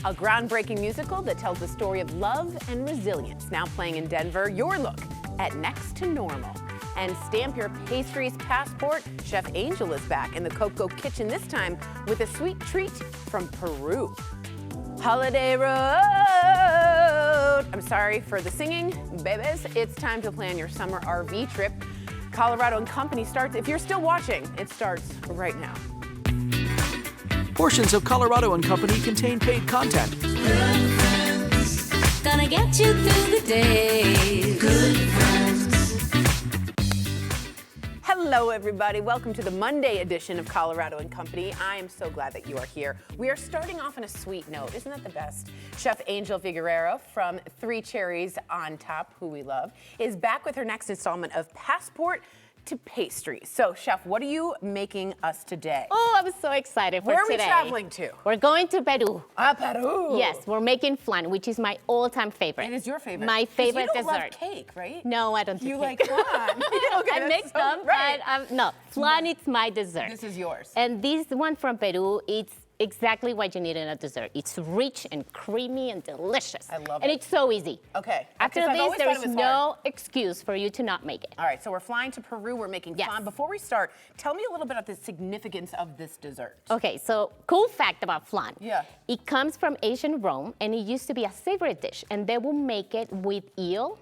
a groundbreaking musical that tells the story of love and resilience. Now playing in Denver, your look at Next to Normal. And stamp your pastries passport. Chef Angel is back in the Coco kitchen, this time with a sweet treat from Peru. Holiday Road. I'm sorry for the singing, babies. It's time to plan your summer RV trip. Colorado and Company starts, if you're still watching, it starts right now. Portions of Colorado and Company contain paid content. Good friends, gonna get you through the day. Good friends. Hello, everybody. Welcome to the Monday edition of Colorado and Company. I am so glad that you are here. We are starting off on a sweet note. Isn't that the best? Chef Angel Figueroa from Cherries On, who we love, is back with her next installment of Passport to Pastries. So, Chef, what are you making us today? Oh, I'm so excited for today. Where are we traveling to? We're going to Peru. Peru. Yes, we're making flan, which is my all-time favorite. It is your favorite. My favorite you don't dessert. Love cake, right? No, I don't do You cake. like flan. Okay, I make them, right. but no, flan is my dessert. This is yours. And this one from Peru, it's exactly what you need in a dessert. It's rich and creamy and delicious. I love it. And it's so easy. Okay. After this, there's no excuse for you to not make it. All right, so we're flying to Peru. We're making flan. Before we start, tell me a little bit about the significance of this dessert. Okay, so cool fact about flan. Yeah. It comes from ancient Rome, and it used to be a savory dish, and they will make it with eel,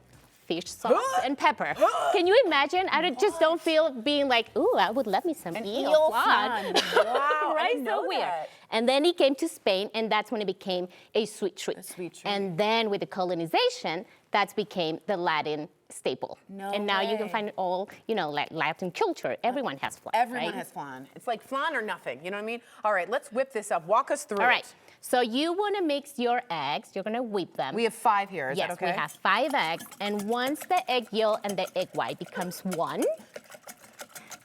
fish sauce, and pepper. Can you imagine? Just don't feel being like, ooh, I would love me some eel flan. Wow, right? So weird. And then it came to Spain, and that's when it became a sweet treat. A sweet treat. And then with the colonization, that became the Latin staple. And now you can find it all, like Latin culture. Everyone has flan. Everyone has flan. It's like flan or nothing. You know what I mean? All right, let's whip this up. Walk us through it. All right. So you want to mix your eggs. You're going to whip them. We have 5 here. Is yes, that okay? We have 5 eggs. And once the egg yolk and the egg white becomes one,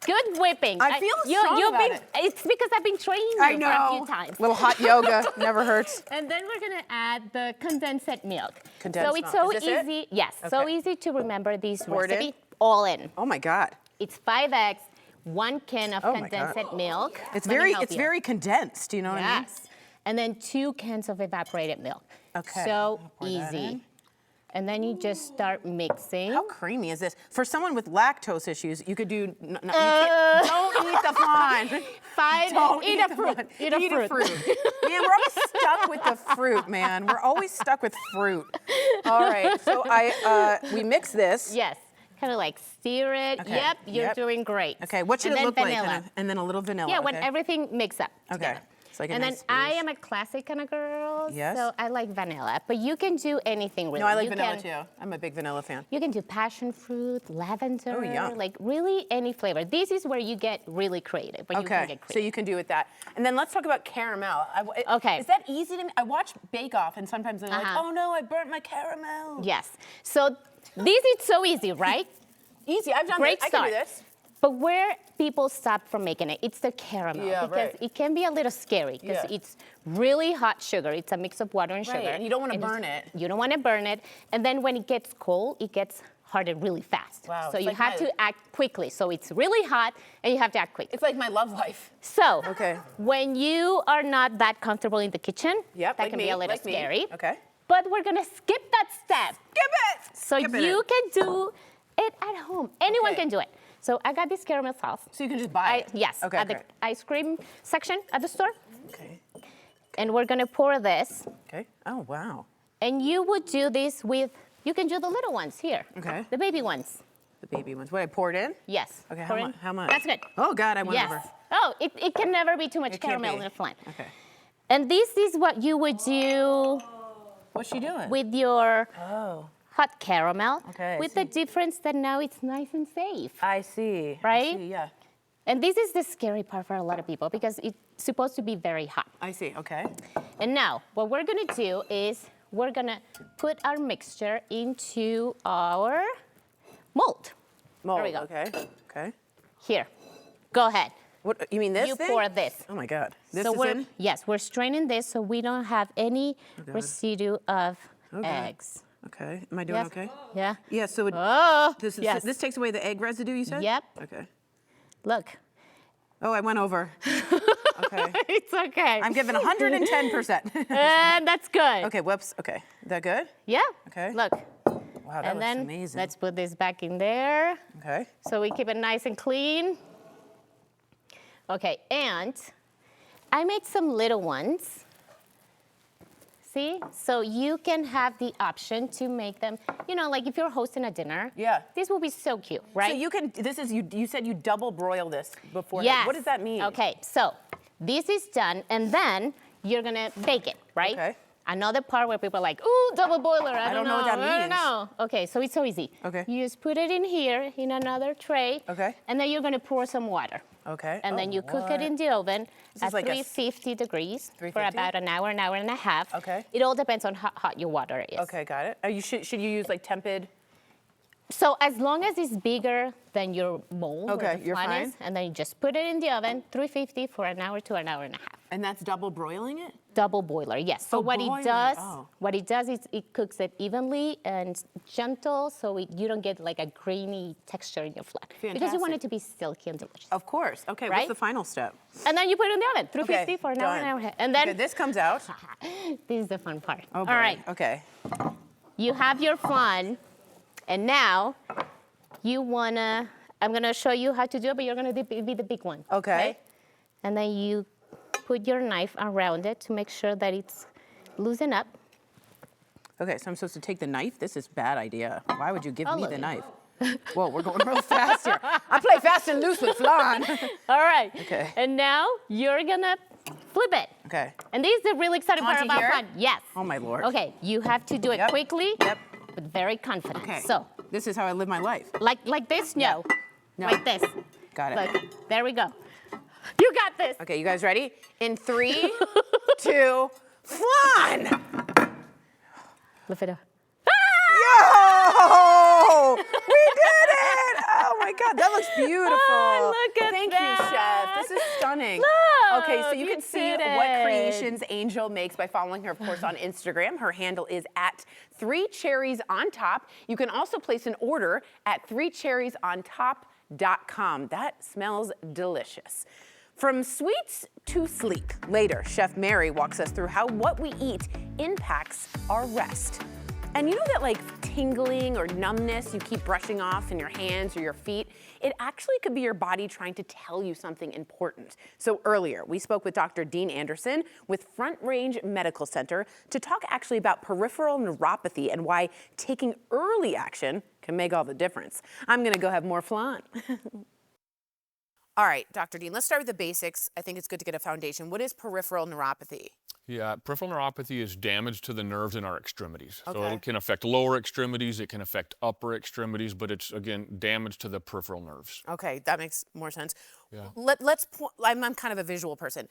good whipping. I feel strong about it. It's because I've been training you for a few times. Little hot yoga never hurts. And then we're going to add the condensed milk. Condensed so it's milk. so Is this easy. It? Yes, okay. so easy to remember this Pour recipe. it in? All in. Oh my God. It's 5 eggs, 1 can of condensed milk. It's very condensed. You know what I mean? Yes. And then 2 cans of evaporated milk. Okay. So easy. And then you just start mixing. How creamy is this? For someone with lactose issues, you could do. Don't eat the flan. Don't eat a fruit. Eat a fruit. Man, we're always stuck with the fruit, man. We're always stuck with fruit. All right, so we mix this. Yes. Kind of like stir it. Okay. Yep, you're doing great. Okay, what should it look like? And then a little vanilla. Yeah, when everything mixes up together. So like and then I am a classic kind of girl, so I like vanilla. But you can do anything really. No, I like vanilla too. I'm a big vanilla fan. You can do passion fruit, lavender, yeah. like really any flavor. This is where you get really creative. When you can get creative. So you can do with that. And then let's talk about caramel. Is that easy to? I watch Bake Off, and sometimes they're like, oh no, I burnt my caramel. Yes. So this is so easy, right? Easy. I've done Great this. start. I can do this. But where people stop from making it, it's the caramel. Because it can be a little scary because it's really hot sugar. It's a mix of water and sugar. And you don't want to burn it. You don't want to burn it. And then when it gets cold, it gets hardened really fast. Wow. So you have to act quickly. So it's really hot and you have to act quick. It's like my love life. So when you are not that comfortable in the kitchen, that like can be a little scary. Okay. But we're going to skip that step. Skip it! So you can do it at home. Anyone can do it. So I got this caramel sauce. So you can just buy it? Yes, at the ice cream section at the store. Okay. And we're gonna pour this. Okay. Oh, wow. And you would do this with, you can do the little ones here. Okay. The baby ones. The baby ones. What, I pour it in? Yes. Okay, how much? That's good. Oh, God, I went over. Yes. Oh, it can never be too much caramel in a flan. Okay. And this is what you would do. What's she doing? With your hot caramel. Okay. With the difference that now it's nice and safe. I see. Right? I see, yeah. And this is the scary part for a lot of people because it's supposed to be very hot. I see, okay. And now, what we're gonna do is we're gonna put our mixture into our mold. Mold, There we go. okay. Here, go ahead. What, you mean this You thing? pour this. Oh my God. This So is in? Yes, we're straining this so we don't have any residue of eggs. Okay, am I doing okay? Yeah. Yeah, so this takes away the egg residue, you said? Yep. Okay. Look. Oh, I went over. Okay. It's okay. I'm giving 110%. And that's good. Okay, whoops. Okay. That good? Yeah. Okay. Look. Wow, that And looks then amazing. let's put this back in there. Okay. So we keep it nice and clean. Okay, and I made some little ones. See? So you can have the option to make them, you know, like if you're hosting a dinner. Yeah. This will be so cute, right? So you can, you said you double broil this before. Yes. What does that mean? Okay, so this is done, and then you're gonna bake it, right? Okay. Another part where people are like, ooh, double boiler, I don't know what that I don't means. know. Okay, so it's so easy. Okay. You just put it in here, in another tray. Okay. And then you're gonna pour some water. Okay. And then you cook it in the oven This at is like a 350 degrees for 350? about an hour and a half. Okay. It all depends on how hot your water is. Okay, got it. Should you use like tepid? So as long as it's bigger than your mold Okay, or the you're flan fine. is, and then you just put it in the oven, 350 for an hour to an hour and a half. And that's double broiling it? Double boiler, yes. So Oh, what boiling, oh. it does is it cooks it evenly and gentle, so you don't get like a grainy texture in your flan. Because you want it to be silky and delicious. Of course. Okay, Right? what's the final step? And then you put it in the oven, 350 Okay, for an hour and done. a half. And then Okay, this comes out. this is the fun part. Oh, All boy. right, Okay. you have your flan, and now I'm gonna show you how to do it, but you're gonna be the big one. Okay. And then you put your knife around it to make sure that it's loosened up. Okay, so I'm supposed to take the knife? This is a bad idea. Why would you give me look. the knife? Whoa, we're going real fast here. I play fast and loose with flan. All right. Okay. And now you're gonna flip it. Okay. And this is the really exciting part Onto about here? flan. Yes. Oh, my Lord. Okay, you have to do it Yep. quickly, Yep. but very confident. Okay. So, This is how I live my life. like this? No. No. Like this. Got it. Look, there we go. You got this. Okay, you guys ready? In 3, 2, flan! Lift it up. Yo! We did it! Oh my God, that looks beautiful. Oh, look at Thank that. you, Chef. This is stunning. Look, Okay, so you you can see did what it. creations Angel makes by following her, of course, on Instagram. Her handle is at 3 Cherries On Top. You can also place an order at 3cherriesontop.com. That smells delicious. From sweets to sleek, later, Chef Mary walks us through how what we eat impacts our rest. And you know that like tingling or numbness you keep brushing off in your hands or your feet? It actually could be your body trying to tell you something important. So earlier, we spoke with Dr. Dean Anderson with Front Range Medical Center to talk actually about peripheral neuropathy and why taking early action can make all the difference. I'm gonna go have more flan. All right, Dr. Dean, let's start with the basics. I think it's good to get a foundation. What is peripheral neuropathy? Yeah, peripheral neuropathy is damage to the nerves in our extremities. So Okay. it can affect lower extremities, it can affect upper extremities, but it's, again, damage to the peripheral nerves. Okay, that makes more sense. Yeah. I'm kind of a visual person.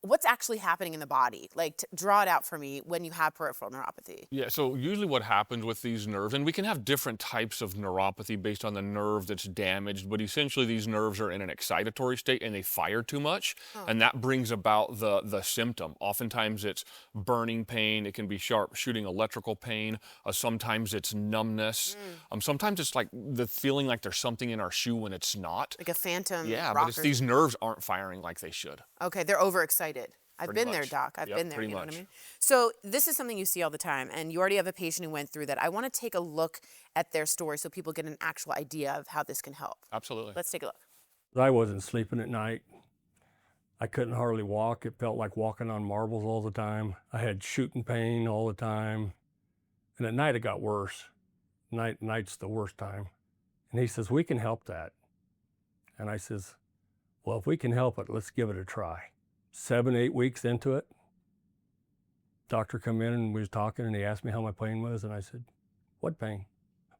What's actually happening in the body? Like, draw it out for me when you have peripheral neuropathy. Yeah, so usually what happens with these nerves, and we can have different types of neuropathy based on the nerve that's damaged, but essentially these nerves are in an excitatory state and they fire too much, and that brings about the symptom. Oftentimes it's burning pain, it can be sharp shooting electrical pain, sometimes it's numbness, sometimes it's like the feeling like there's something in our shoe when it's not. Like a phantom Yeah, rocker. but it's these nerves aren't firing like they should. Okay, they're overexcited. I've Pretty been there, much. Doc. I've Yep, been there, pretty you know what I much. mean? So this is something you see all the time, and you already have a patient who went through that. I want to take a look at their story so people get an actual idea of how this can help. Absolutely. Let's take a look. I wasn't sleeping at night. I couldn't hardly walk. It felt like walking on marbles all the time. I had shooting pain all the time. And at night it got worse. Night's the worst time. And he says, we can help that. And I says, well, if we can help it, let's give it a try. 7, 8 weeks into it, doctor come in and we was talking and he asked me how my pain was and I said, what pain?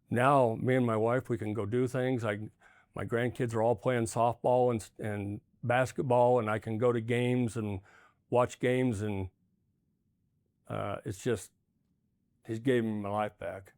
Now, me and my wife, we can go do things. My grandkids are all playing softball and basketball, and I can go to games and watch games, and it's just, he's gave me my life back.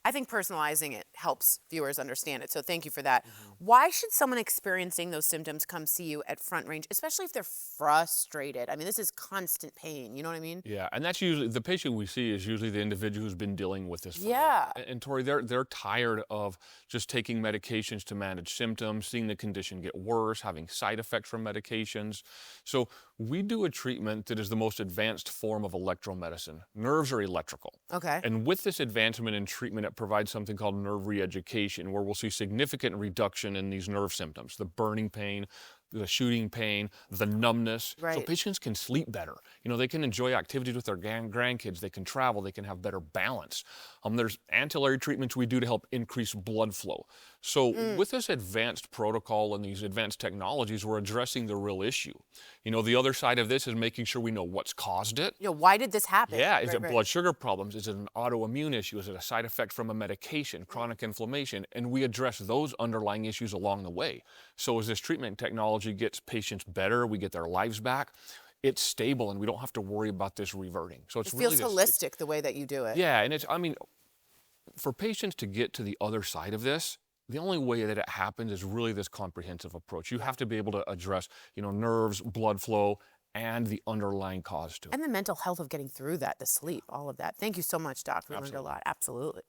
I think personalizing it helps viewers understand it, so thank you for that. Why should someone experiencing those symptoms come see you at Front Range, especially if they're frustrated? I mean, this is constant pain, you know what I mean? Yeah, and that's usually, the patient we see is usually the individual who's been dealing with this for a while. Yeah. And Tori, they're tired of just taking medications to manage symptoms, seeing the condition get worse, having side effects from medications. So we do a treatment that is the most advanced form of electromedicine. Nerves are electrical. Okay. And with this advancement in treatment, it provides something called nerve re-education, where we'll see significant reduction in these nerve symptoms, the burning pain, the shooting pain, the numbness. So Right. patients can sleep better. You know, they can enjoy activities with their grandkids, they can travel, they can have better balance. There's ancillary treatments we do to help increase blood flow. So with this advanced protocol and these advanced technologies, we're addressing the real issue. You know, the other side of this is making sure we know what's caused it. You know, why did this happen? Yeah, is it Right. blood sugar problems? Is it an autoimmune issue? Is it a side effect from a medication, chronic inflammation? And we address those underlying issues along the way. So as this treatment technology gets patients better, we get their lives back, it's stable and we don't have to worry about this reverting. So it's It really feels holistic the way that you do it. yeah, and I mean, for patients to get to the other side of this, the only way that it happens is really this comprehensive approach. You have to be able to address, you know, nerves, blood flow, and the underlying cause to it. And the mental health of getting through that, the sleep, all of that. Thank you so much, Doc. We learned a Absolutely. lot. Absolutely.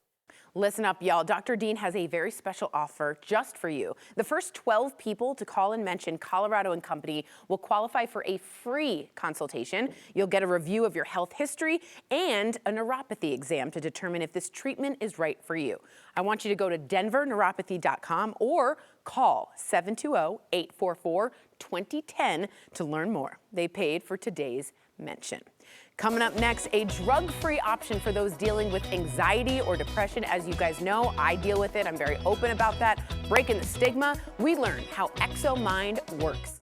Listen up, y'all. Dr. Dean has a very special offer just for you. The first 12 people to call and mention Colorado and Company will qualify for a free consultation. You'll get a review of your health history and a neuropathy exam to determine if this treatment is right for you. I want you to go to denverneuropathy.com or call 720-844-2010 to learn more. They paid for today's mention. Coming up next, a drug-free option for those dealing with anxiety or depression. As you guys know, I deal with it. I'm very open about that. Breaking the stigma, we learn how ExoMind works.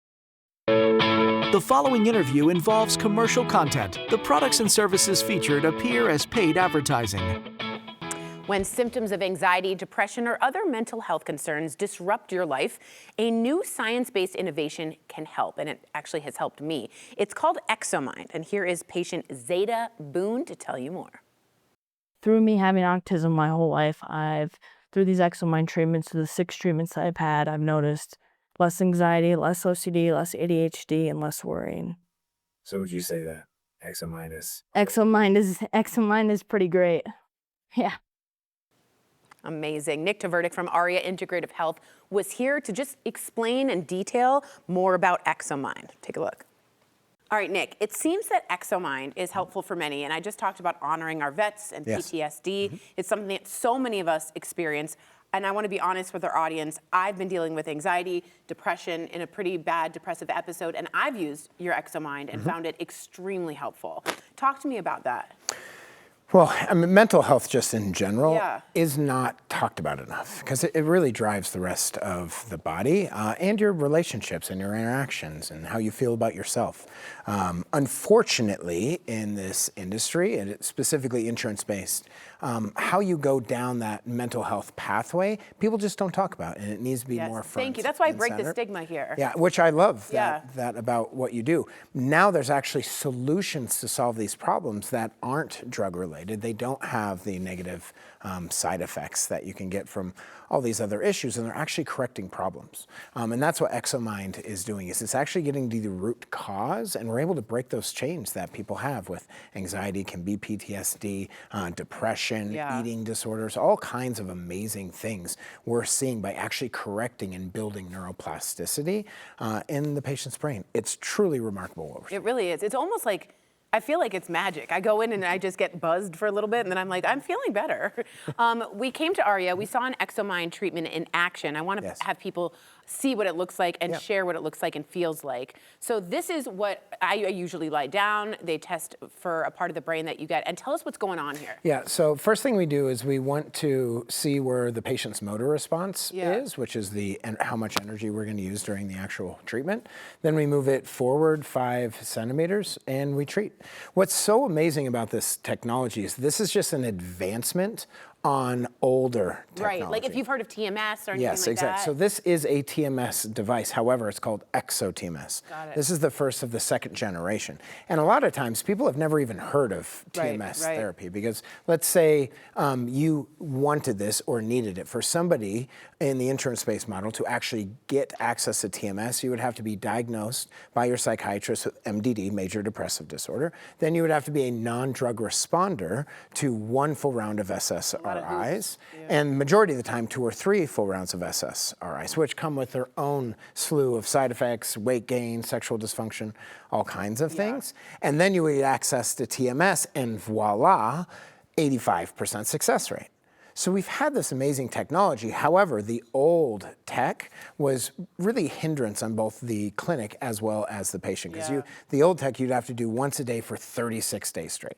The following interview involves commercial content. The products and services featured appear as paid advertising. When symptoms of anxiety, depression, or other mental health concerns disrupt your life, a new science-based innovation can help, and it actually has helped me. It's called ExoMind, and here is patient Zeta Boone to tell you more. Through me having autism my whole life, through these ExoMind treatments, through the 6 treatments I've had, I've noticed less anxiety, less OCD, less ADHD, and less worrying. So would you say that ExoMind is? ExoMind is pretty great. Yeah. Amazing. Nick Tverdik from ARIA Integrative Health was here to just explain and detail more about ExoMind. Take a look. All right, Nick, it seems that ExoMind is helpful for many, and I just talked about honoring our vets and Yes. PTSD. It's something that so many of us experience, and I want to be honest with our audience. I've been dealing with anxiety, depression in a pretty bad depressive episode, and I've used your ExoMind and found it extremely helpful. Talk to me about that. Well, I mean, mental health just in general Yeah. is not talked about enough because it really drives the rest of the body and your relationships and your interactions and how you feel about yourself. Unfortunately, in this industry, and it's specifically insurance-based, how you go down that mental health pathway, people just don't talk about, and it needs to be more front. Thank you. That's why I and break the center. stigma here. Yeah, which I love Yeah. that about what you do. Now there's actually solutions to solve these problems that aren't drug related. They don't have the negative side effects that you can get from all these other issues, and they're actually correcting problems. And that's what ExoMind is doing, is it's actually getting to the root cause, and we're able to break those chains that people have with anxiety, can be PTSD, depression, Yeah. eating disorders, all kinds of amazing things we're seeing by actually correcting and building neuroplasticity in the patient's brain. It's truly remarkable what we're seeing. It really is. It's almost like, I feel like it's magic. I go in and I just get buzzed for a little bit, and then I'm like, I'm feeling better. We came to ARIA. We saw an ExoMind treatment in action. I want to Yes. have people see what it looks like and Yep. share what it looks like and feels like. So this is what I usually lie down. They test for a part of the brain that you get. And tell us what's going on here. Yeah, so first thing we do is we want to see where the patient's motor response Yeah. is, which is how much energy we're going to use during the actual treatment. Then we move it forward 5 centimeters and we treat. What's so amazing about this technology is this is just an advancement on older technology. Right, like if you've heard of TMS or anything Yes, like exactly. that. So this is a TMS device. However, it's called exo-TMS. Got it. This is the first of the second generation. And a lot of times people have never even heard of TMS right. therapy because let's say you wanted this or needed it. For somebody in the insurance-based model to actually get access to TMS, you would have to be diagnosed by your psychiatrist with MDD, major depressive disorder. Then you would have to be a non-drug responder to 1 full round of SSRIs, and majority of the time 2 or 3 full rounds of SSRIs, which come with their own slew of side effects, weight gain, sexual dysfunction, all kinds of things. And then you would get access to TMS, and voila, 85% success rate. So we've had this amazing technology. However, the old tech was really a hindrance on both the clinic as well as the patient. Because the old tech you'd have to do once a day for 36 days straight,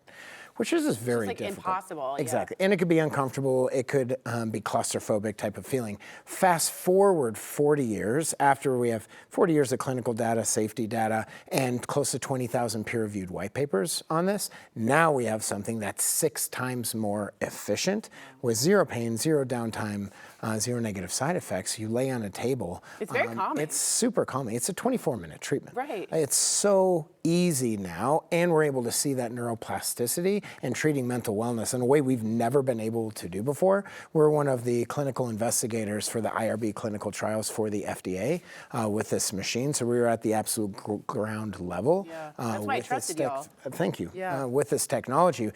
which is just very like difficult. impossible. Exactly. And it could be uncomfortable. It could be claustrophobic type of feeling. Fast forward 40 years, after we have 40 years of clinical data, safety data, and close to 20,000 peer-reviewed white papers on this, now we have something that's 6 times more efficient with 0 pain, 0 downtime, 0 negative side effects. You lay on a table. It's very calming. It's super calming. It's a 24-minute treatment. Right. It's so easy now, and we're able to see that neuroplasticity and treating mental wellness in a way we've never been able to do before. We're one of the clinical investigators for the IRB clinical trials for the FDA with this machine, so we were at the absolute ground level. Yeah. That's why I trusted y'all. Thank you. Yeah. With this technology.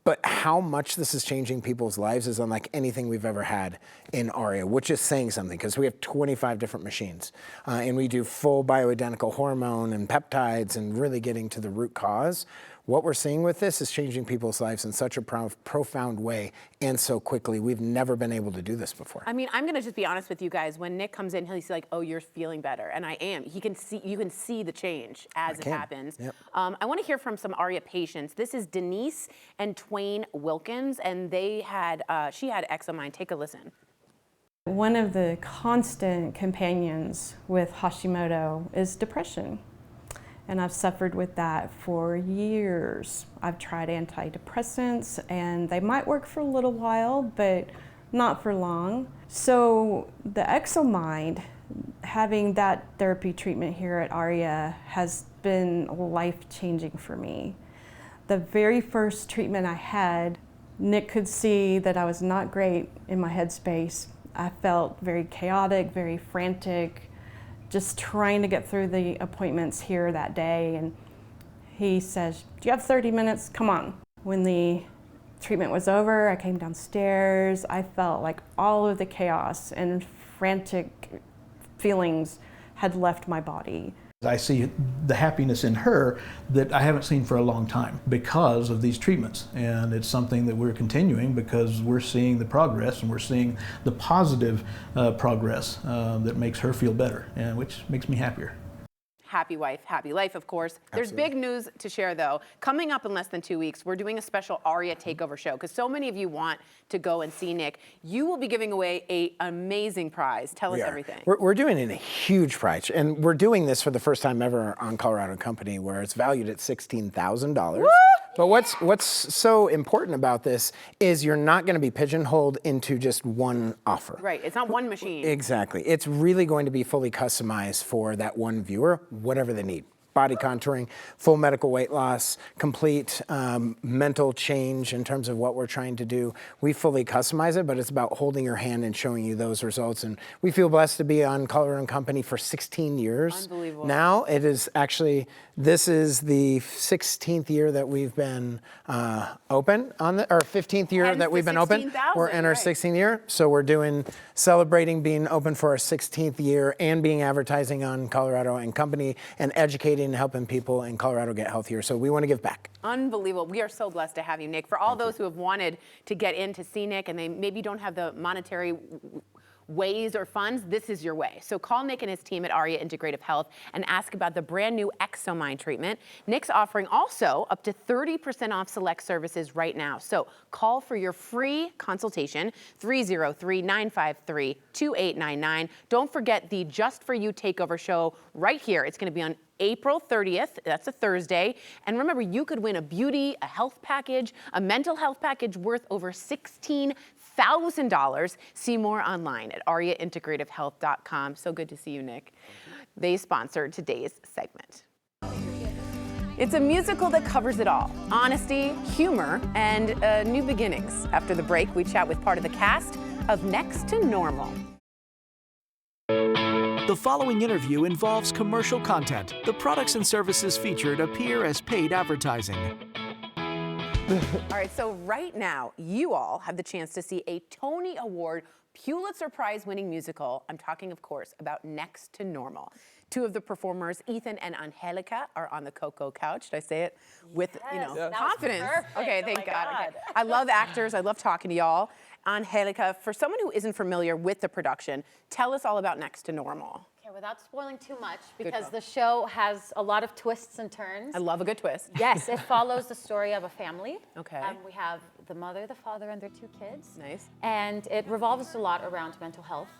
But how much this is changing people's lives is unlike anything we've ever had in ARIA, which is saying something, because we have 25 different machines, and we do full bioidentical hormone and peptides and really getting to the root cause. What we're seeing with this is changing people's lives in such a profound way and so quickly. We've never been able to do this before. I mean, I'm gonna just be honest with you guys. When Nick comes in, he's like, "Oh, you're feeling better," and I am. You can see the change as it happens. Yep. I want to hear from some ARIA patients. This is Denise and Twain Wilkins, and she had ExoMind. Take a listen. One of the constant companions with Hashimoto is depression. And I've suffered with that for years. I've tried antidepressants, and they might work for a little while, but not for long. So the ExoMind, having that therapy treatment here at ARIA has been life-changing for me. The very first treatment I had, Nick could see that I was not great in my headspace. I felt very chaotic, very frantic, just trying to get through the appointments here that day. And he says, "Do you have 30 minutes? Come on." When the treatment was over, I came downstairs. I felt like all of the chaos and frantic feelings had left my body. I see the happiness in her that I haven't seen for a long time because of these treatments. And it's something that we're continuing because we're seeing the progress and we're seeing the positive progress that makes her feel better, and which makes me happier. Happy wife, happy life, of course. There's big news to share, though. Coming up in less than 2 weeks, we're doing a special ARIA takeover show because so many of you want to go and see Nick. You will be giving away an amazing prize. Tell us everything. We're doing a huge prize, and we're doing this for the first time ever on Colorado Company, where it's valued at $16,000. But what's so important about this is you're not going to be pigeonholed into just one offer. Right, it's not one machine. Exactly. It's really going to be fully customized for that one viewer, whatever they need. Body contouring, full medical weight loss, complete mental change in terms of what we're trying to do. We fully customize it, but it's about holding your hand and showing you those results. And we feel blessed to be on Colorado Company for 16 years. Unbelievable. Now it is actually, this is the 16th year that we've been open on or 15th year that we've been open. We're in our 16th year, so we're celebrating being open for our 16th year and being advertising on Colorado and Company and educating and helping people in Colorado get healthier. So we want to give back. Unbelievable. We are so blessed to have you, Nick. For all those who have wanted to get in to see Nick and they maybe don't have the monetary ways or funds, this is your way. So call Nick and his team at ARIA Integrative Health and ask about the brand new ExoMind treatment. Nick's offering also up to 30% off select services right now. So call for your free consultation, 303-953-2899. Don't forget the Just For You Takeover show right here. It's going to be on April 30th, that's a Thursday. And remember, you could win a beauty, a health package, a mental health package worth over $16,000. $1,000. See more online at ariaintegrativehealth.com. So good to see you, Nick. They sponsored today's segment. It's a musical that covers it all: honesty, humor, and new beginnings. After the break, we chat with part of the cast of Next to Normal. The following interview involves commercial content. The products and services featured appear as paid advertising. All right, so right now, you all have the chance to see a Tony Award Pulitzer Prize winning musical. I'm talking, of course, about Next to Normal. Two of the performers, Ethan and Angelica, are on the Coco couch. Did I say it with, confidence? Okay, thank God. Okay. I love actors. I love talking to y'all. Angelica, for someone who isn't familiar with the production, tell us all about Next to Normal. Okay, without spoiling too much, because the show has a lot of twists and turns. I love a good twist. Yes, it follows the story of a family. Okay. We have the mother, the father, and their 2 kids. Nice. And it revolves a lot around mental health,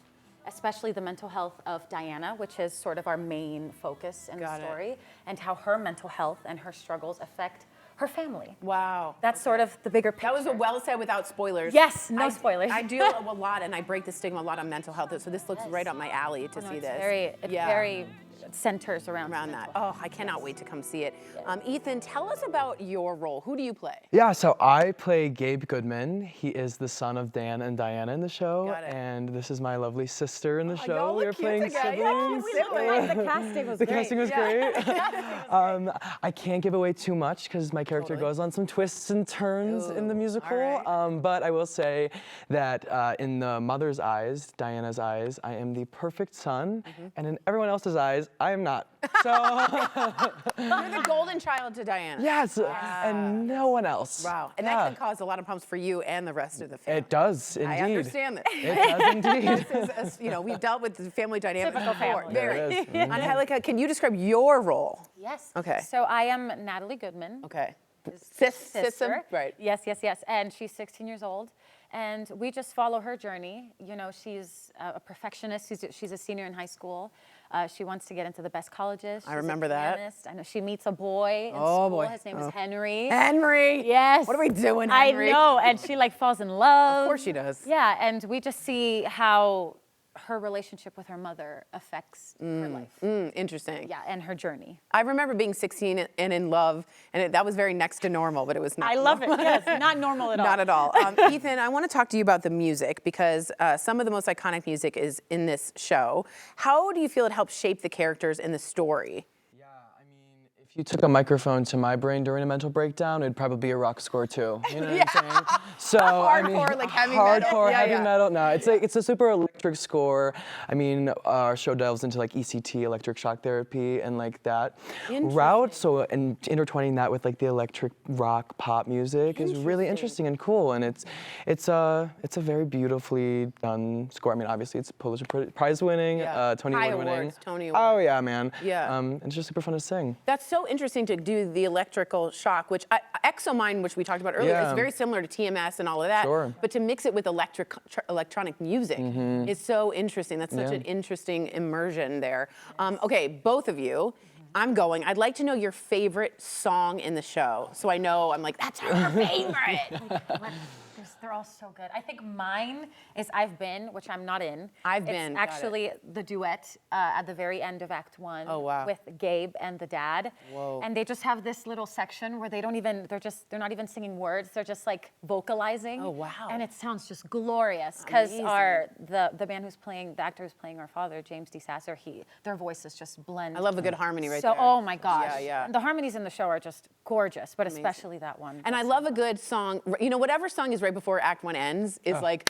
especially the mental health of Diana, which is sort of our main focus in the story, and how her mental health and her struggles affect her family. Wow. That's sort of the bigger picture. That was a well said without spoilers. Yes, no spoilers. I do a lot, and I break the stigma a lot on mental health, so this looks right up my alley to see this. It very centers around that. Oh, I cannot wait to come see it. Ethan, tell us about your role. Who do you play? Yeah, so I play Gabe Goodman. He is the son of Dan and Diana in the show, Got it. and this is my lovely sister in the show. y'all look We are cute playing together. siblings. Yeah, the casting was The great. casting was great. I can't give away too much because my character goes on some twists and turns in the musical. But I will say that in the mother's eyes, Diana's eyes, I am the perfect son, and in everyone else's eyes, I am not. So You're the golden child to Diana. yes, and no one else. Wow. And that can cause a lot of problems for you and the rest of the family. It does, indeed. I understand that. It does indeed. This is, we've dealt with the family dynamics Typical before. family. Very. There it is. Angelica, can you describe your role? Yes. Okay. So I am Natalie Goodman. Okay. Sister. Right. Yes. And she's 16 years old. And we just follow her journey. You know, she's a perfectionist. She's a senior in high school. She wants to get into the best colleges. I remember that. Pianist. I know she meets a boy in school. Boy. His name is Henry. Henry. Yes. What are we doing, Henry? I know. And she falls in love. Of course she does. Yeah. And we just see how her relationship with her mother affects her life. Interesting. Yeah, and her journey. I remember being 16 and in love, and that was very next to normal, but it was not. I love it. Yes, not normal at all. Not at all. Ethan, I want to talk to you about the music because some of the most iconic music is in this show. How do you feel it helps shape the characters in the story? If you took a microphone to my brain during a mental breakdown, it'd probably be a rock score too. You know what I'm saying? So Hardcore, like heavy metal. Hardcore, heavy metal. No, it's a super electric score. I mean, our show delves into ECT, electric shock therapy, and that route. So and intertwining that with the electric rock pop music is really interesting and cool. And it's a very beautifully done score. I mean, obviously it's Pulitzer Prize winning, Tony Award winning. Tony Award. Oh yeah, man. Yeah. It's just super fun to sing. That's so interesting to do the electrical shock, which Exomine, which we talked about earlier, is very similar to TMS and all of that. Sure. But to mix it with electronic music is so interesting. That's such an interesting immersion there. Okay, both of you. I'd like to know your favorite song in the show. So I know, that's her favorite. They're all so good. I think mine is I've Been, which I'm not in. I've Been. It's actually the duet at the very end of Act 1 with Gabe and the dad. Whoa. And they just have this little section where they're not even singing words. They're just vocalizing. Oh, wow. And it sounds just glorious because the man the actor who's playing our father, James D. Sasser, their voices just blend. I love a good harmony right there. Oh my gosh. Yeah. And the harmonies in the show are just gorgeous, but especially that one. And I love a good song. Whatever song is right before Act 1 ends is yes.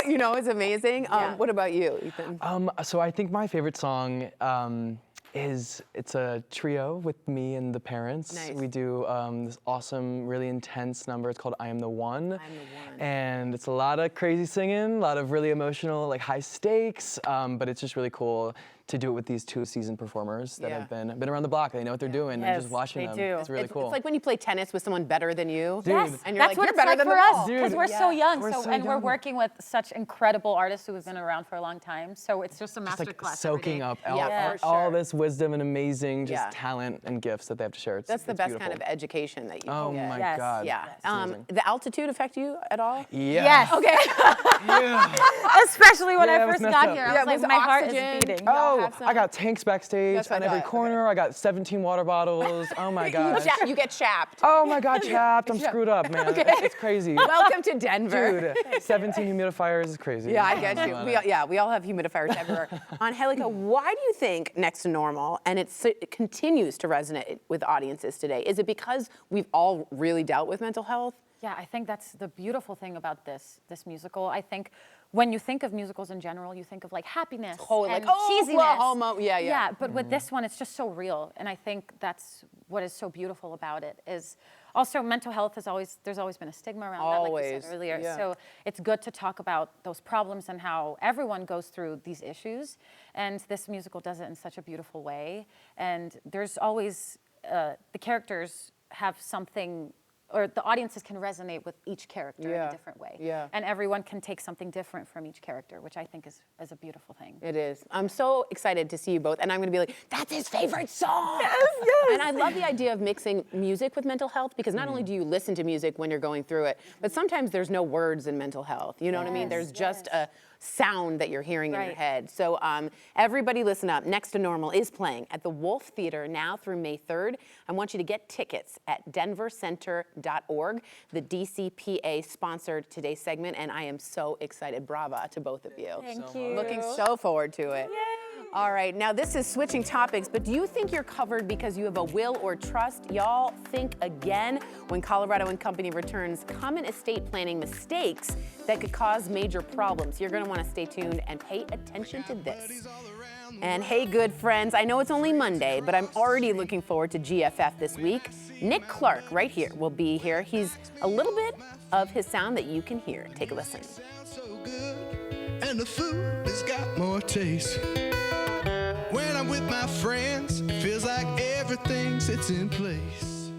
It's amazing. What about you, Ethan? So I think my favorite song it's a trio with me and the parents. Nice. We do this awesome, really intense number. It's called I Am the One. I'm the One. And it's a lot of crazy singing, a lot of really emotional, high stakes, but it's just really cool to do it with these 2 seasoned performers that have been around the block. They know what they're doing, and just watching them. Do. It's really cool. It's like when you play tennis with someone better than you. Dude. Yes, and you're that's like, what you're it's better like than for them us all. because we're so young. We're so and we're young. working with such incredible artists who have been around for a long time. So it's just a Just like masterclass. soaking up for all sure. this wisdom and amazing just talent and gifts that they have to share. That's the best beautiful. kind of education that you Oh can get. my Yes. God. Yeah. It's amazing. The altitude affect you at all? Yeah. Yes. Okay. Especially when Yeah, I it was first messed got up. here. I Yeah, was like, was my heart is oxygen? beating. Y'all Oh, have some? I got tanks backstage That's what on I every thought, corner. I got 17 water bottles. Oh my God. You get chapped. Oh my God, chapped. I'm screwed up, man. It's crazy. Welcome to Denver. Dude, 17 humidifiers is crazy. Yeah, I get you. We all have humidifiers everywhere. Angelica, why do you think Next to Normal, and it continues to resonate with audiences today? Is it because we've all really dealt with mental health? Yeah, I think that's the beautiful thing about this musical. I think when you think of musicals in general, you think of like happiness Totally, and like, oh, cheesiness. Oklahoma. Yeah. Yeah, but with this one, it's just so real, and I think that's what is so beautiful about it. Is also mental health is there's always been a stigma around that, like you said earlier. Yeah. So it's good to talk about those problems and how everyone goes through these issues, and this musical does it in such a beautiful way. And there's always the characters have something, or the audiences can resonate with each character in a different way. Yeah. And everyone can take something different from each character, which I think is a beautiful thing. It is. I'm so excited to see you both, and I'm going to be like, that's his favorite song. Yes. And I love the idea of mixing music with mental health, because not only do you listen to music when you're going through it, but sometimes there's no words in mental health. You know what I mean? There's just a sound that you're hearing in your head. So everybody listen up. Next to Normal is playing at the Wolf Theater now through May 3rd. I want you to get tickets at denvercenter.org. The DCPA sponsored today's segment, and I am so excited. Brava to both of you. Thank you. Looking so forward to it. Yay. All right, now this is switching topics, but do you think you're covered because you have a will or trust? Y'all think again when Colorado and Company returns common estate planning mistakes that could cause major problems. You're going to want to stay tuned and pay attention to this. And hey, good friends, I know it's only Monday, but I'm already looking forward to GFF this week. Nick Clark, right here, will be here. He's a little bit of his sound that you can hear. Take a listen. So good, and the food has got more taste. When I'm with my friends, it feels like everything sits in place.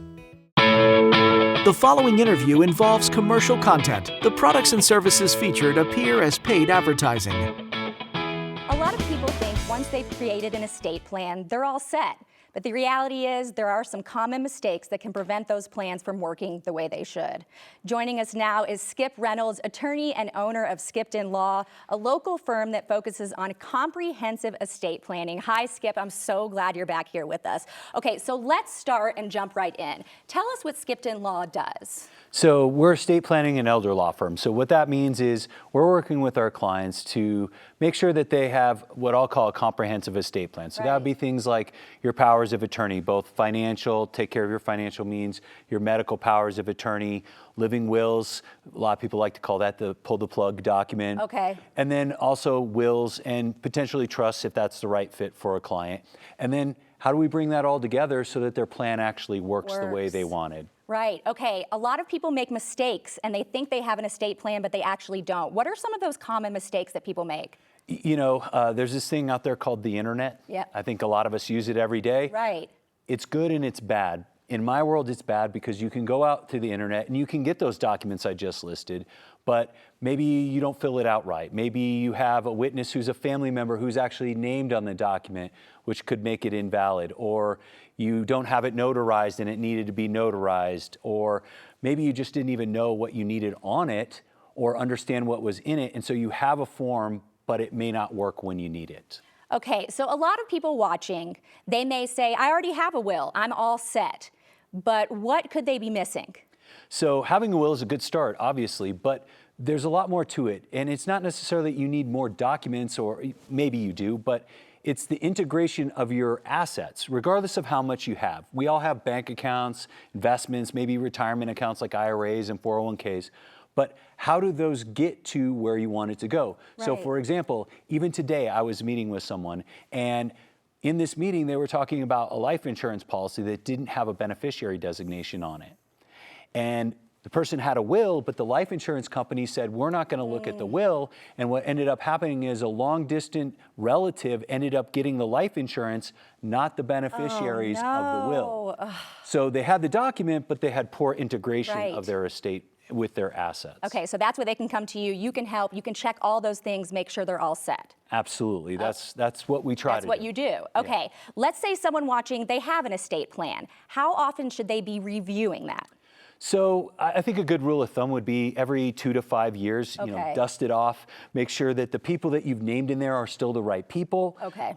The following interview involves commercial content. The products and services featured appear as paid advertising. A lot of people think once they've created an estate plan, they're all set. But the reality is there are some common mistakes that can prevent those plans from working the way they should. Joining us now is Skip Reynolds, attorney and owner of Skipton Law, a local firm that focuses on comprehensive estate planning. Hi, Skip. I'm so glad you're back here with us. Okay, so let's start and jump right in. Tell us what Skipton Law does. So we're estate planning and elder law firm. So what that means is we're working with our clients to make sure that they have what I'll call a comprehensive estate plan. So that would be things like your powers of attorney, both financial, take care of your financial means, your medical powers of attorney, living wills. A lot of people like to call that the pull the plug document. Okay. And then also wills and potentially trusts if that's the right fit for a client. And then how do we bring that all together so that their plan actually works the way they wanted? Right, okay. A lot of people make mistakes and they think they have an estate plan, but they actually don't. What are some of those common mistakes that people make? You know, there's this thing out there called the internet. Yep. I think a lot of us use it every day. Right. It's good and it's bad. In my world, it's bad because you can go out to the internet and you can get those documents I just listed, but maybe you don't fill it out right. Maybe you have a witness who's a family member who's actually named on the document, which could make it invalid, or you don't have it notarized and it needed to be notarized, or maybe you just didn't even know what you needed on it or understand what was in it, and so you have a form, but it may not work when you need it. Okay, so a lot of people watching, they may say, I already have a will, I'm all set. But what could they be missing? So having a will is a good start, obviously, but there's a lot more to it. And it's not necessarily that you need more documents, or maybe you do, but it's the integration of your assets, regardless of how much you have. We all have bank accounts, investments, maybe retirement accounts like IRAs and 401ks. But how do those get to where you want it to go? Right. So for example, even today I was meeting with someone, and in this meeting they were talking about a life insurance policy that didn't have a beneficiary designation on it. And The person had a will, but the life insurance company said, we're not going to look at the will. And what ended up happening is a long-distant relative ended up getting the life insurance, not the beneficiaries of the will. So they had the document, but they had poor integration of their estate with their assets. Okay, so that's where they can come to you. You can help. You can check all those things, make sure they're all set. Absolutely. That's what we try to do. That's what you do. Okay, let's say someone watching, they have an estate plan. How often should they be reviewing that? So I think a good rule of thumb would be every 2 to 5 years, you know, dust it off, make sure that the people that you've named in there are still the right people. Okay.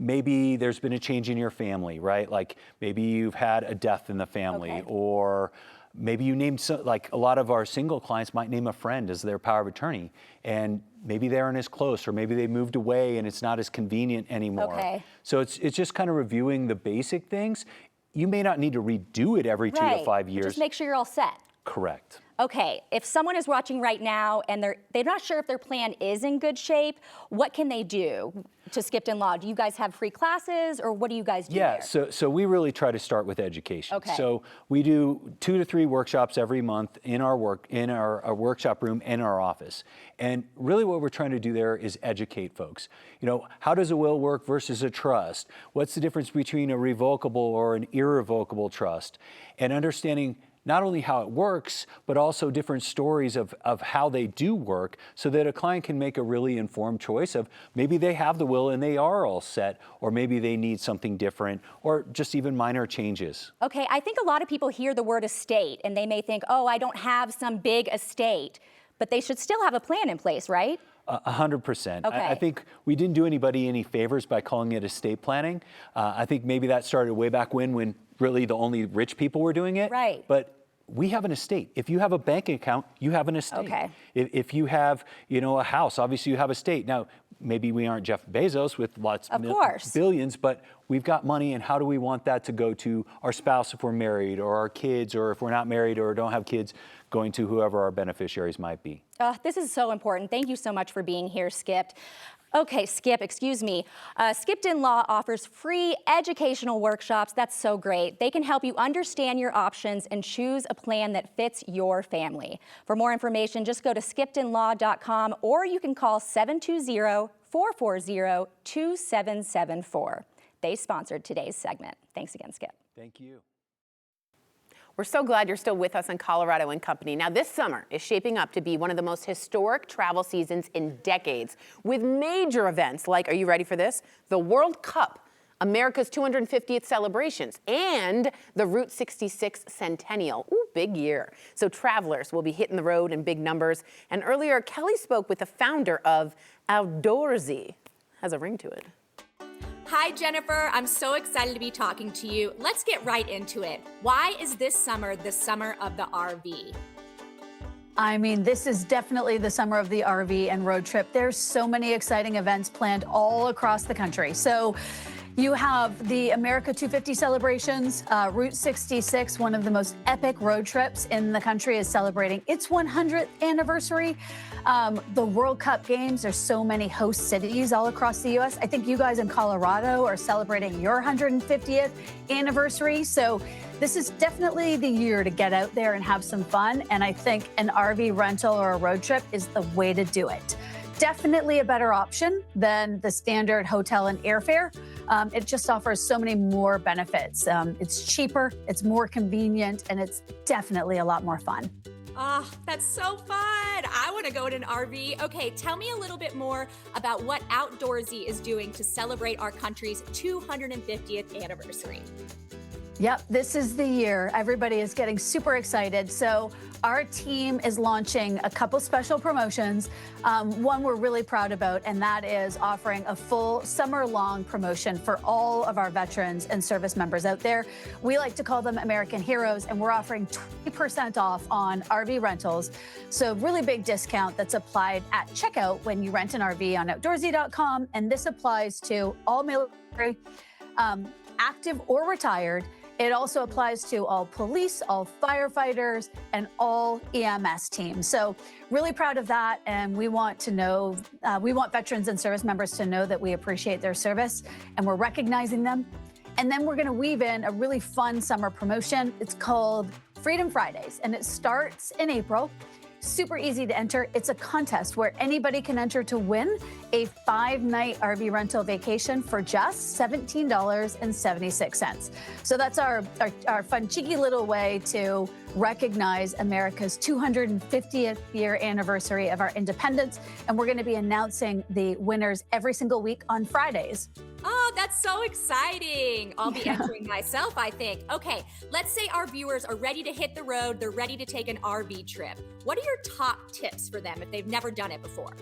Maybe there's been a change in your family, right? Like maybe you've had a death in the family, or maybe you named, like a lot of our single clients might name a friend as their power of attorney, and maybe they aren't as close, or maybe they moved away and it's not as convenient anymore. Okay. So it's just kind of reviewing the basic things. You may not need to redo it every 2 to 5 years. Just make sure you're all set. Correct. Okay, if someone is watching right now and they're not sure if their plan is in good shape, what can they do to Skipton Law? Do you guys have free classes, or what do you guys do Yeah, there? so we really try to start with education. Okay. So we do 2 to 3 workshops every month in our workshop room in our office. And really what we're trying to do there is educate folks. You know, how does a will work versus a trust? What's the difference between a revocable or an irrevocable trust? And understanding not only how it works, but also different stories of how they do work, so that a client can make a really informed choice of maybe they have the will and they are all set, or maybe they need something different, or just even minor changes. Okay, I think a lot of people hear the word estate and they may think, oh, I don't have some big estate, but they should still have a plan in place, right? 100%. Okay. I think we didn't do anybody any favors by calling it estate planning. I think maybe that started way back when really the only rich people were doing it. Right. But we have an estate. If you have a bank account, you have an estate. Okay. If you have, you know, a house, obviously you have a estate. Now, maybe we aren't Jeff Bezos with lots of billions, but we've got money, and how do we want that to go to our spouse if we're married, or our kids, or if we're not married or don't have kids, going to whoever our beneficiaries might be. This is so important. Thank you so much for being here, Skip. Okay, Skip, excuse me. Skipton Law offers free educational workshops. That's so great. They can help you understand your options and choose a plan that fits your family. For more information, just go to skiptonlaw.com, or you can call 720-440-2774. They sponsored today's segment. Thanks again, Skip. Thank you. We're so glad you're still with us on Colorado and Company. Now, this summer is shaping up to be one of the most historic travel seasons in decades, with major events like, are you ready for this? The World Cup, America's 250th celebrations, and the Route 66 Centennial. Ooh, big year. So travelers will be hitting the road in big numbers. And earlier, Kelly spoke with the founder of Outdoorsy. Has a ring to it. Hi, Jennifer. I'm so excited to be talking to you. Let's get right into it. Why is this summer the summer of the RV? I mean, this is definitely the summer of the RV and road trip. There's so many exciting events planned all across the country. So you have the America 250 celebrations. Route 66, one of the most epic road trips in the country, is celebrating its 100th anniversary. The World Cup games, there's so many host cities all across the U.S. I think you guys in Colorado are celebrating your 150th anniversary. So this is definitely the year to get out there and have some fun. And I think an RV rental or a road trip is the way to do it. Definitely a better option than the standard hotel and airfare. It just offers so many more benefits. It's cheaper, it's more convenient, and it's definitely a lot more fun. Oh, that's so fun. I want to go in an RV. Okay, tell me a little bit more about what Outdoorsy is doing to celebrate our country's 250th anniversary. Yep, this is the year. Everybody is getting super excited. So our team is launching a couple special promotions. One we're really proud about, and that is offering a full summer-long promotion for all of our veterans and service members out there. We like to call them American heroes, and we're offering 20% off on RV rentals. So really big discount that's applied at checkout when you rent an RV on outdoorsy.com. And this applies to all military, active or retired. It also applies to all police, all firefighters, and all EMS teams. So really proud of that. And we want to know, we want veterans and service members to know that we appreciate their service and we're recognizing them. And then we're going to weave in a really fun summer promotion. It's called Freedom Fridays, and it starts in April. Super easy to enter. It's a contest where anybody can enter to win a 5-night RV rental vacation for just $17.76. So that's our fun, cheeky little way to recognize America's 250th year anniversary of our independence. And we're going to be announcing the winners every single week on Fridays. Oh, that's so exciting. I'll be entering myself, I think. Okay, let's say our viewers are ready to hit the road. They're ready to take an RV trip. What are your top tips for them if they've never done it before?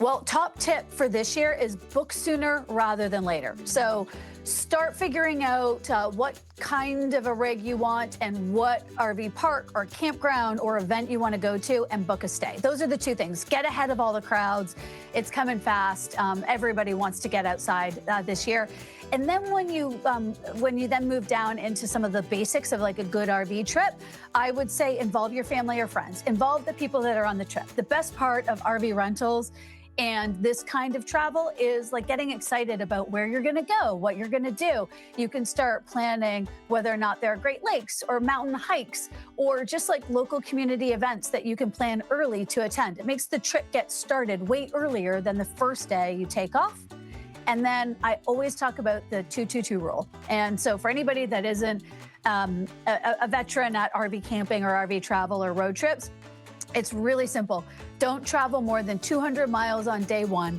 Well, top tip for this year is book sooner rather than later. So start figuring out what kind of a rig you want and what RV park or campground or event you want to go to and book a stay. Those are the two things. Get ahead of all the crowds. It's coming fast. Everybody wants to get outside this year. And then when you then move down into some of the basics of like a good RV trip, I would say involve your family or friends. Involve the people that are on the trip. The best part of RV rentals and this kind of travel is like getting excited about where you're going to go, what you're going to do. You can start planning whether or not there are Great Lakes or mountain hikes or just like local community events that you can plan early to attend. It makes the trip get started way earlier than the first day you take off. And then I always talk about the 2-2-2 rule. And so for anybody that isn't a veteran at RV camping or RV travel or road trips, it's really simple. Don't travel more than 200 miles on day one.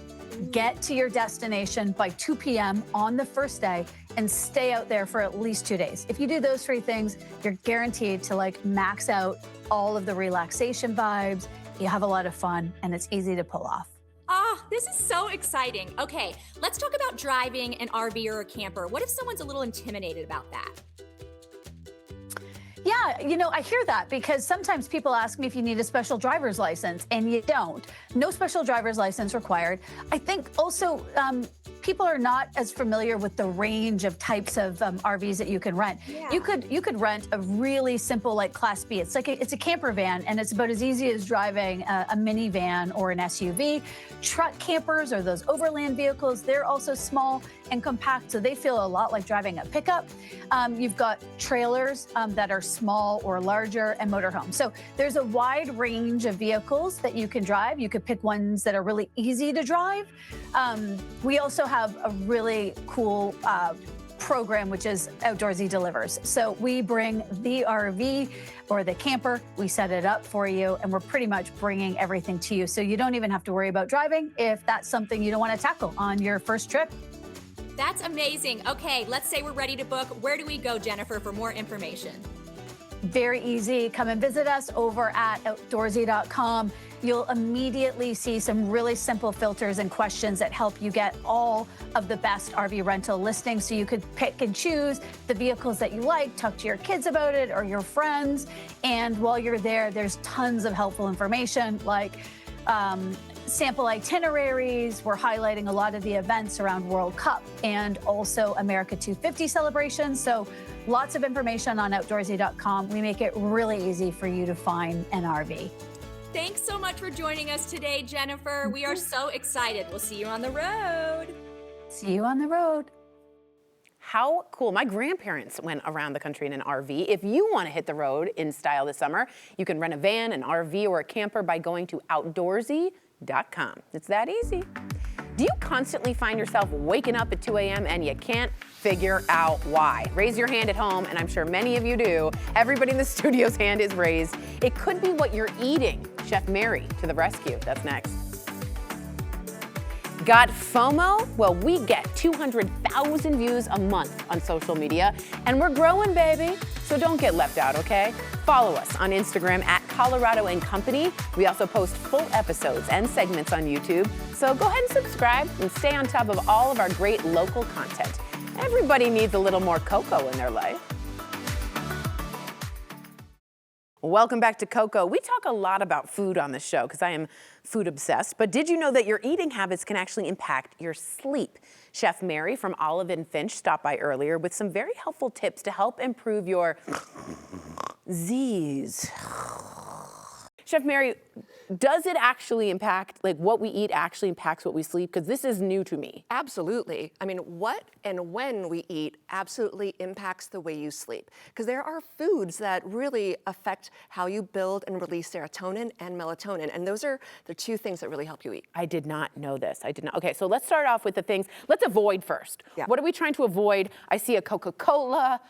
Get to your destination by 2 p.m. on the first day and stay out there for at least 2 days. If you do those 3 things, you're guaranteed to like max out all of the relaxation vibes. You have a lot of fun and it's easy to pull off. Oh, this is so exciting. Okay, let's talk about driving an RV or a camper. What if someone's a little intimidated about that? Yeah, you know, I hear that because sometimes people ask me if you need a special driver's license, and you don't. No special driver's license required. I think also people are not as familiar with the range of types of RVs that you can rent. Yeah. You could rent a really simple like Class B. It's like it's a camper van, and it's about as easy as driving a minivan or an SUV. Truck campers or those overland vehicles, they're also small and compact, so they feel a lot like driving a pickup. You've got trailers that are small or larger and motorhomes. So there's a wide range of vehicles that you can drive. You could pick ones that are really easy to drive. We also have a really cool program, which is Outdoorsy Delivers. So we bring the RV or the camper, we set it up for you, and we're pretty much bringing everything to you. So you don't even have to worry about driving if that's something you don't want to tackle on your first trip. That's amazing. Okay, let's say we're ready to book. Where do we go, Jennifer, for more information? Very easy. Come and visit us over at outdoorsy.com. You'll immediately see some really simple filters and questions that help you get all of the best RV rental listings. So you could pick and choose the vehicles that you like, talk to your kids about it or your friends. And while you're there, there's tons of helpful information like sample itineraries. We're highlighting a lot of the events around World Cup and also America 250 celebrations. So lots of information on outdoorsy.com. We make it really easy for you to find an RV. Thanks so much for joining us today, Jennifer. We are so excited. We'll see you on the road. See you on the road. How cool. My grandparents went around the country in an RV. If you want to hit the road in style this summer, you can rent a van, an RV, or a camper by going to outdoorsy.com. It's that easy. Do you constantly find yourself waking up at 2 a.m. and you can't figure out why? Raise your hand at home, and I'm sure many of you do. Everybody in the studio's hand is raised. It could be what you're eating. Chef Mary to the rescue. That's next. Got FOMO? Well, we get 200,000 views a month on social media, and we're growing, baby. So don't get left out, okay? Follow us on Instagram at Colorado and Company. We also post full episodes and segments on YouTube. So go ahead and subscribe and stay on top of all of our great local content. Everybody needs a little more cocoa in their life. Welcome back to Coco. We talk a lot about food on this show because I am food obsessed, but did you know that your eating habits can actually impact your sleep? Chef Mary from Olive and Finch stopped by earlier with some very helpful tips to help improve your Z's. Chef Mary, does it actually impact, like what we eat actually impacts what we sleep? Because this is new to me. Absolutely. I mean, what and when we eat absolutely impacts the way you sleep. Because there are foods that really affect how you build and release serotonin and melatonin. And those are the two things that really help you eat. I did not know this. I did not. Okay, so let's start off with the things. Let's avoid first. Yeah. What are we trying to avoid? I see a Coca-Cola.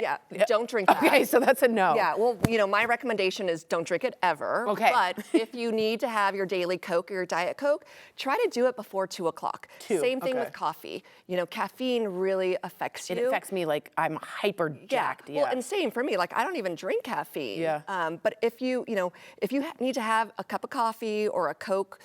Yeah, don't drink that. Okay, so that's a no. Yeah, well, you know, my recommendation is don't drink it ever. Okay. But if you need to have your daily Coke or your Diet Coke, try to do it before 2 o'clock. Same thing with coffee. You know, caffeine really affects you. It affects me like I'm hyper jacked. Well, and same for me. Like, I don't even drink caffeine. Yeah. But if you need to have a cup of coffee or a Coke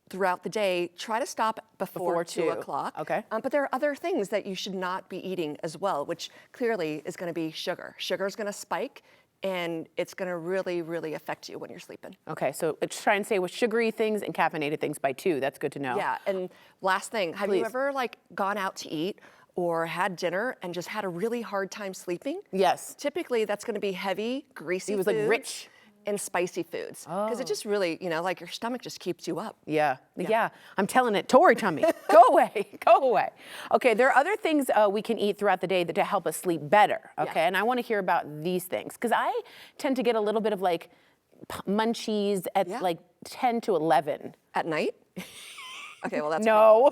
throughout the day, try to stop before 2 o'clock. Okay. But there are other things that you should not be eating as well, which clearly is going to be sugar. Sugar is going to spike, and it's going to really, really affect you when you're sleeping. Okay, so let's try and say with sugary things and caffeinated things by 2. That's good to know. Yeah, and last thing, have you ever like gone out to eat or had dinner and just had a really hard time sleeping? Yes. Typically, that's going to be heavy, greasy It was foods like rich. and spicy foods. Because it just really, you know, like your stomach just keeps you up. Yeah. I'm telling it, Tory tummy, go away, go away. Okay, there are other things we can eat throughout the day to help us sleep better, okay? And I wanna hear about these things, because I tend to get a little bit of like munchies at like 10 to 11. At night? Okay, well that's no.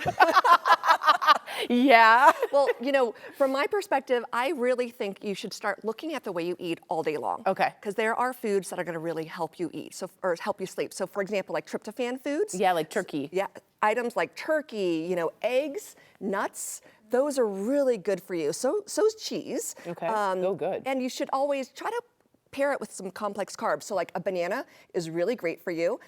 Yeah. Well, you know, from my perspective, I really think you should start looking at the way you eat all day long. Okay. Because there are foods that are going to really help you eat, or help you sleep. So, for example, like tryptophan foods. Yeah, like turkey. Yeah, items like turkey, you know, eggs, nuts. Those are really good for you. So's cheese. Okay. Good. And you should always try to pair it with some complex carbs. So like a banana is really great for you.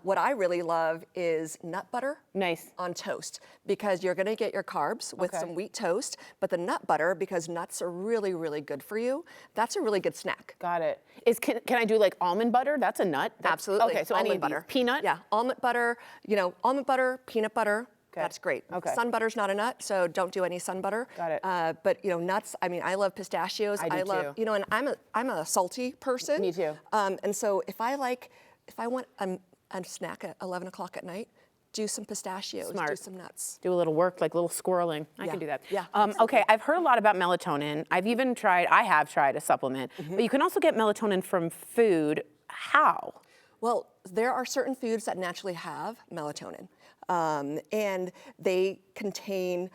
What I really love is nut butter. Nice. On toast, because you're gonna get your carbs with some wheat toast, but the nut butter, because nuts are really, really good for you, that's a really good snack. Got it. Can I do like almond butter? That's a nut? Absolutely. Okay, so almond any butter. Peanut? Yeah, almond butter, you know, almond butter, peanut butter. That's great. Okay. Sun butter's not a nut, so don't do any sun butter. Got it. But you know, nuts. I mean, I love pistachios. I do love, too. you know, and I'm a salty person. Me too. And so if I want a snack at 11 o'clock at night, do some pistachios. Smart. Do some nuts. Do a little work, like a little squirreling. I can do that. Yeah. Okay, I've heard a lot about melatonin. I have tried a supplement, but you can also get melatonin from food. How? Well, there are certain foods that naturally have melatonin, and they contain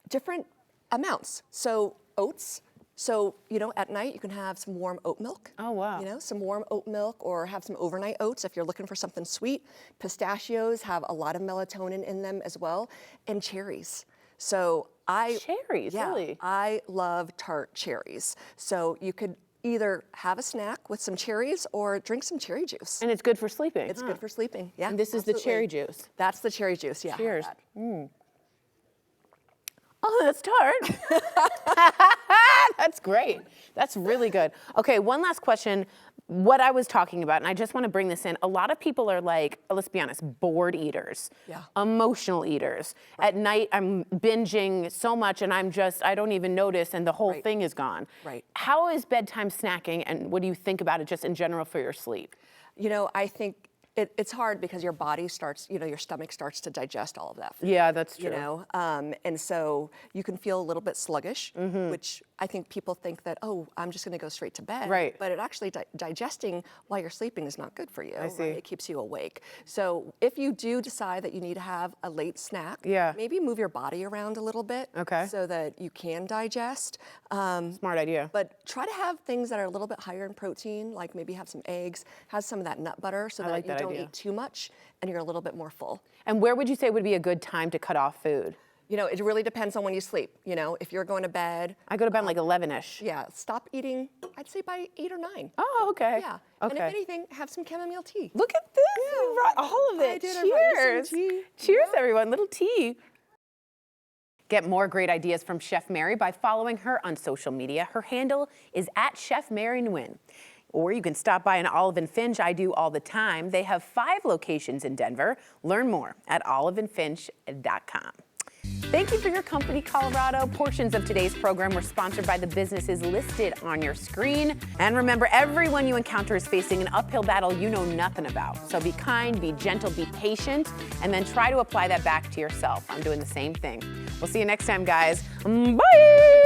different amounts. So oats. So, you know, at night you can have some warm oat milk. Oh, wow. You know, some warm oat milk, or have some overnight oats if you're looking for something sweet. Pistachios have a lot of melatonin in them as well, and cherries. So Cherries, really? I love tart cherries. So you could either have a snack with some cherries or drink some cherry juice. And it's good for sleeping. It's good for sleeping, yeah. And this is the cherry juice. That's the cherry juice, yeah. Cheers. Oh, that's tart. That's great. That's really good. Okay, one last question. What I was talking about, and I just want to bring this in, a lot of people are like, let's be honest, bored eaters, emotional eaters. At night, I'm binging so much and I don't even notice and the whole thing is gone. Right. How is bedtime snacking, and what do you think about it just in general for your sleep? You know, I think it's hard because your body starts, you know, your stomach starts to digest all of that food. Yeah, that's true. You know, and so you can feel a little bit sluggish, which I think people think that, oh, I'm just going to go straight to bed. Right. But it actually, digesting while you're sleeping is not good for you. I see. Right? It keeps you awake. So if you do decide that you need to have a late snack, Yeah. maybe move your body around a little bit. Okay. So that you can digest. Smart idea. But try to have things that are a little bit higher in protein, like maybe have some eggs, have some of that nut butter, so I that like you that don't idea. eat too much and you're a little bit more full. And where would you say would be a good time to cut off food? You know, it really depends on when you sleep. You know, if you're going to bed. I go to bed like 11-ish. Yeah, stop eating, I'd say by 8 or 9. Oh, okay. Yeah. Okay. And if anything, have some chamomile tea. Look at this. You brought all of I it. did, I brought you some Cheers. tea. Cheers, everyone. Little tea. Get more great ideas from Chef Mary by following her on social media. Her handle is @ChefMaryNguyen. Or you can stop by an Olive and Finch. I do all the time. They have 5 locations in Denver. Learn more at oliveandfinch.com. Thank you for your company, Colorado. Portions of today's program were sponsored by the businesses listed on your screen. And remember, everyone you encounter is facing an uphill battle you know nothing about. So be kind, be gentle, be patient, and then try to apply that back to yourself. I'm doing the same thing. We'll see you next time, guys. Bye!